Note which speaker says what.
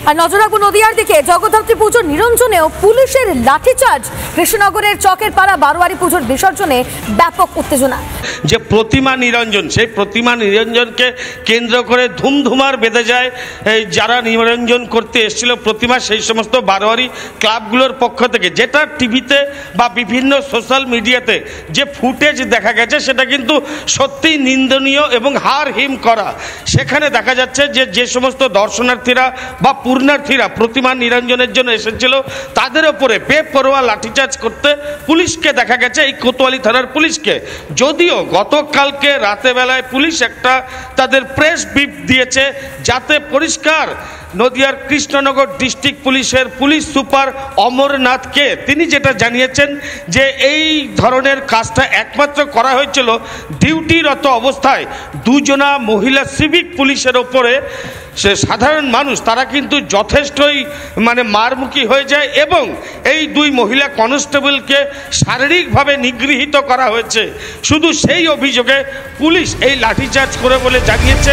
Speaker 1: আর নজর রাখবো নদিয়ার দিকে। জগদ্ধাত্রী পুজোর নিরঞ্জনেও পুলিশের লাঠিচার্জ। কৃষ্ণনগরের চকের পাড়া বারোয়ারি পুজোর বিসর্জনে ব্যাপক উত্তেজনা।
Speaker 2: যে প্রতিমা নিরঞ্জন, সেই প্রতিমা নিরঞ্জনকে কেন্দ্র করে ধুমধুমার বেঁধে যায় যারা নিরঞ্জন করতে এসেছিল প্রতিমা, সেই সমস্ত বারোয়ারি ক্লাবগুলোর পক্ষ থেকে। যেটা টিভিতে বা বিভিন্ন সোশ্যাল মিডিয়াতে যে ফুটেজ দেখা গেছে সেটা কিন্তু সত্যিই নিন্দনীয় এবং হাড় হিম করা। সেখানে দেখা যাচ্ছে যে সমস্ত দর্শনার্থীরা বা পূর্ণার্থীরা প্রতিমা নিরঞ্জনের জন্য এসেছিল তাদের ওপরে বেপরোয়া লাঠিচার্জ করতে পুলিশকে দেখা গেছে, এই কোতোয়ালি থানার পুলিশকে। যদিও গতকালকে রাতেবেলায় পুলিশ একটা তাদের প্রেস ব্রিফ দিয়েছে, যাতে পরিষ্কার নদিয়ার কৃষ্ণনগর ডিস্ট্রিক্ট পুলিশের পুলিশ সুপার অমরনাথকে তিনি যেটা জানিয়েছেন যে এই ধরনের কাজটা একমাত্র করা হয়েছিল ডিউটিরত অবস্থায়। দুজনা মহিলা সিভিক পুলিশের ওপরে সে সাধারণ মানুষ তারা কিন্তু যথেষ্টই মারমুখী হয়ে যায় এবং এই দুই মহিলা কনস্টেবলকে শারীরিকভাবে নিগৃহীত করা হয়েছে। শুধু সেই অভিযোগে পুলিশ এই লাঠিচার্জ করে বলে জানিয়েছে।